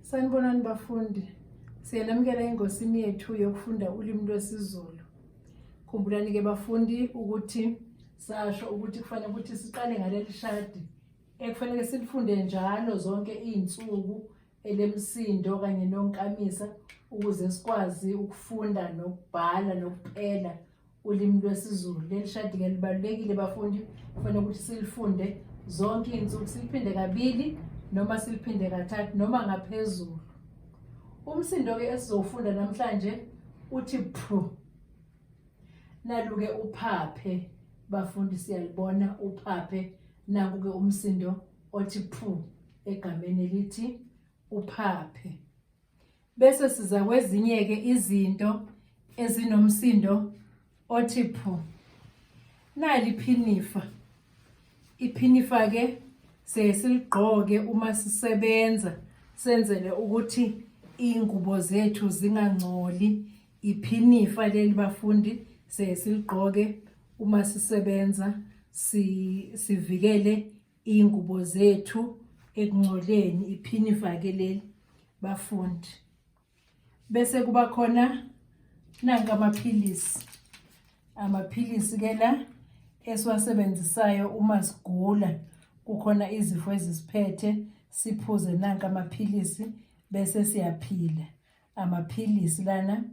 Sanibonani bafundi. Siyalamukela engosini yethu yokufunda ulimi lwesiZulu. Khumbulani ke bafundi ukuthi sasho ukuthi kufanele ukuthi siqale ngaleli shadi ekufanele sifunde njalo zonke izinsuku elemsindo kanye nonkamisa ukuze sikwazi ukufunda nokubhala nokuphela ulimi lwesiZulu. Leli shadi ke libalulekile bafundi, kufanele ukuthi silifunde zonke izinsuku, siliphinde kabili noma siliphinde kathathu noma ngaphezulu. Umsindo ke esizofunda namhlanje uthi phu. Naluke uphaphe bafundi, siyalibona uphaphe. Naku ke umsindo othi phu egameni elithi uphaphe. Bese siza kwezinye ke izinto ezinomsindo othi phu. Nali phinifa. Iphinifa ke sesigqoke uma sisebenza senzele ukuthi ingubo zethu zingangcoli. Iphinifa leli bafundi sesigqoke uma sisebenza sivikele ingubo zethu ekungcoleni. Iphinifa ke leli bafundi. Bese kuba khona nanka amaphilisi. Amaphilisi ke la esiwasebenzisayo uma sigula, kukhona izifo ezisiphethe, siphuze nanka amaphilisi bese siyaphila. Amaphilisi lana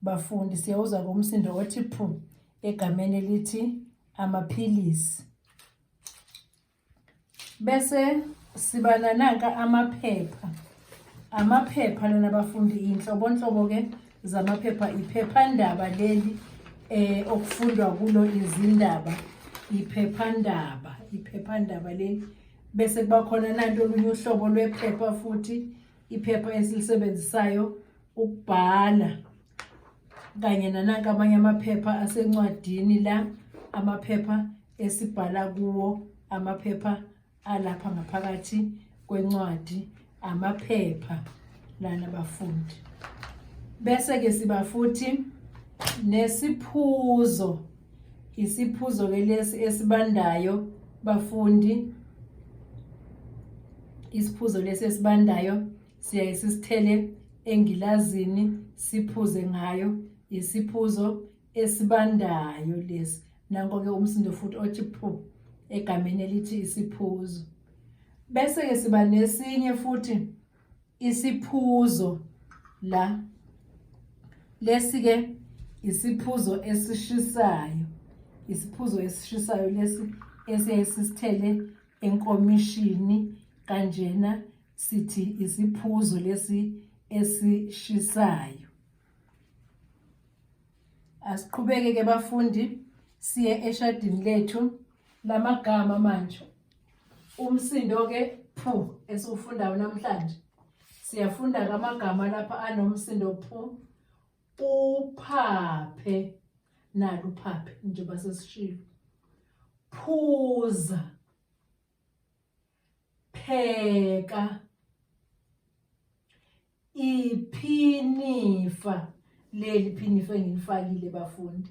bafundi siyawuza kumsindo othi phu egameni elithi amaphilisi. Bese sibana nanka amaphepha. Amaphepha lana bafundi inhlobonhlobo ke zamaphepha. Iphephandaba leli okufundwa kulo izindaba, iphephandaba leli. Bese kuba khona nanto olunye uhlobo lwephepha futhi, iphepha esilisebenzisayo ukubhala kanye nananka amanye amaphepha asencwadini la, amaphepha esibhala kuwo, amaphepha alapha ngaphakathi kwencwadi, amaphepha lana bafundi. Bese ke siba futhi nesiphuzo. Isiphuzo ke lesi esibandayo bafundi. Isiphuzo lesi esibandayo siyaye sisithele engilazini siphuze ngayo. Isiphuzo esibandayo lesi. Nanko ke umsindo futhi othi phu egameni elithi isiphuzo. Bese ke siba nesinye futhi isiphuzo la. Lesi ke isiphuzo esishisayo. Isiphuzo esishisayo lesi esisithele enkomishini kanjena sithi isiphuzo lesi esishisayo. Asiqhubeke ke bafundi siye eshadini lethu lamagama manje. Umsindo ke phu esiufundayo namhlanje. Siyafunda kamagama lapha anomsindo phu. Uphaphe. Nalo uphaphe njengoba sesishilo. Phuza. Pheka. Iphinifa. Leli phinifa engilifakile bafundi.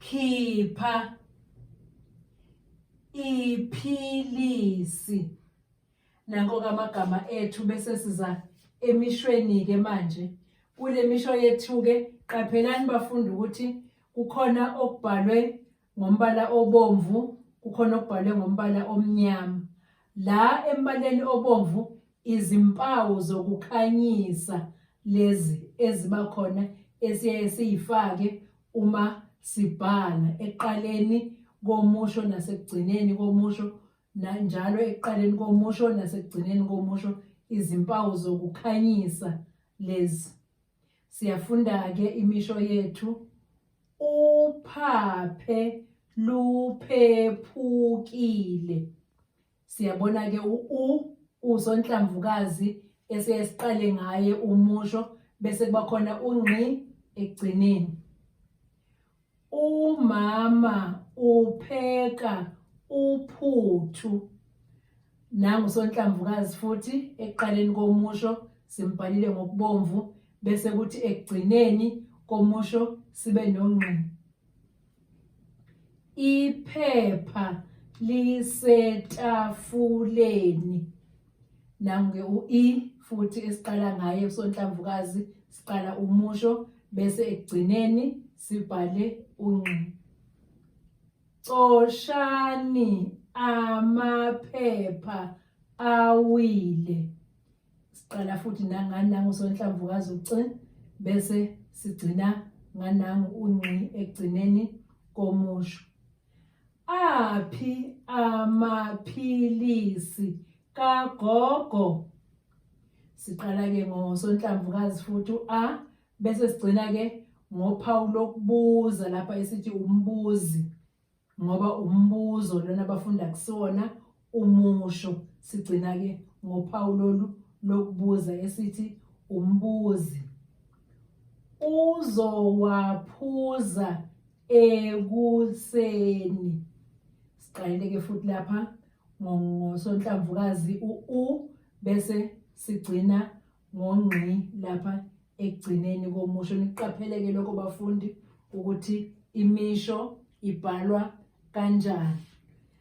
Khipha. Iphilisi. Nanko kamagama ethu bese siza emishweni ke manje. Kule misho yethu ke qaphelani bafundi ukuthi kukhona okubhalwe ngombala obomvu, kukhona okubhalwe ngombala omnyama. La embaleni obomvu izimpawu zokukhanyisa lezi eziba khona esiyaye siyifake uma sibhala eqaleni komusho nasekugcineni komusho, njalo eqaleni komusho nasekugcineni komusho, izimpawu zokukhanyisa lezi. Siyafunda ke imisho yethu. Uphaphe luphephukile. Siyabona ke usonhlamvukazi esiyesiqale ngaye umusho bese kuba khona ungqi ekugcineni. Umama upheka uphuthu. Nangu sonhlamvukazi futhi eqaleni komusho simbhalile ngokubomvu bese kuthi ekugcineni komusho sibe nongqi. Iphepha lisetafuleni. nangu-ke u-E futhi esiqala ngaye usonhlamvukazi siqala umusho bese ekugcineni sibhale unqi. Coshani amaphepha awile. Siqala futhi nangu usonhlamvukazi uci bese sigcina nganangu unqi ekugcineni komusho. Aphi amaphilisi kagogo? Siqala-ke ngosonhlamvukazi futhi a bese sigcina-ke ngophawu lokubuza lapha esithi umbuzi, ngoba umbuzo lona abafunda kusona umusho. Sigcina-ke ngophawu lolu lokubuza esithi umbuzi. Uzowaphuza ekuseni. Siqalele-ke futhi lapha ngosonhlamvukazi u bese sigcina ngonqi lapha ekugcineni komusho. Niqapheleke lokho bafundi ukuthi imisho ibhalwa kanjani.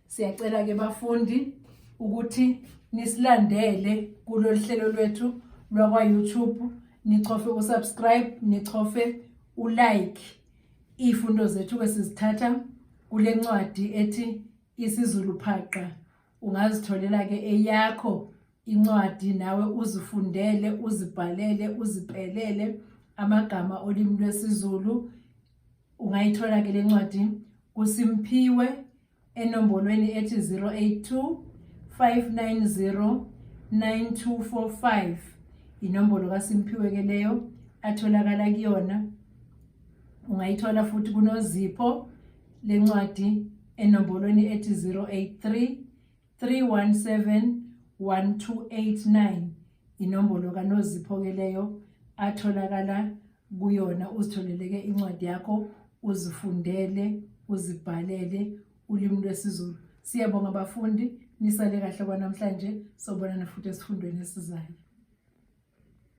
Siyacela-ke bafundi ukuthi nisilandele kulolu hlelo lwethu lwakwa-YouTube, nichofe usubscribe, nichofe ulike. Izifundo zethu-ke sizithatha kule ncwadi ethi isiZulu Phaqa. Ungazitholela-ke eyakho incwadi nawe uzifundele, uzibhalele, uzipelele amagama olimi lwesiZulu. Ungayithola-ke le ncwadi kuSimphiwe enombolweni ethi 082 590 9245. Inombolo kaSimphiwe-ke leyo atholakala kuyona. Ungayithola futhi kunoZipho le ncwadi enombolweni ethi 083 317 1289. Inombolo kaNozipho-ke leyo atholakala kuyona. Uzitholeleke incwadi yakho, uzifundele, uzibhalele ulimi lwesiZulu. Siyabonga bafundi, nisale kahle kwanamhlanje. Sobonana futhi esifundweni esizayo.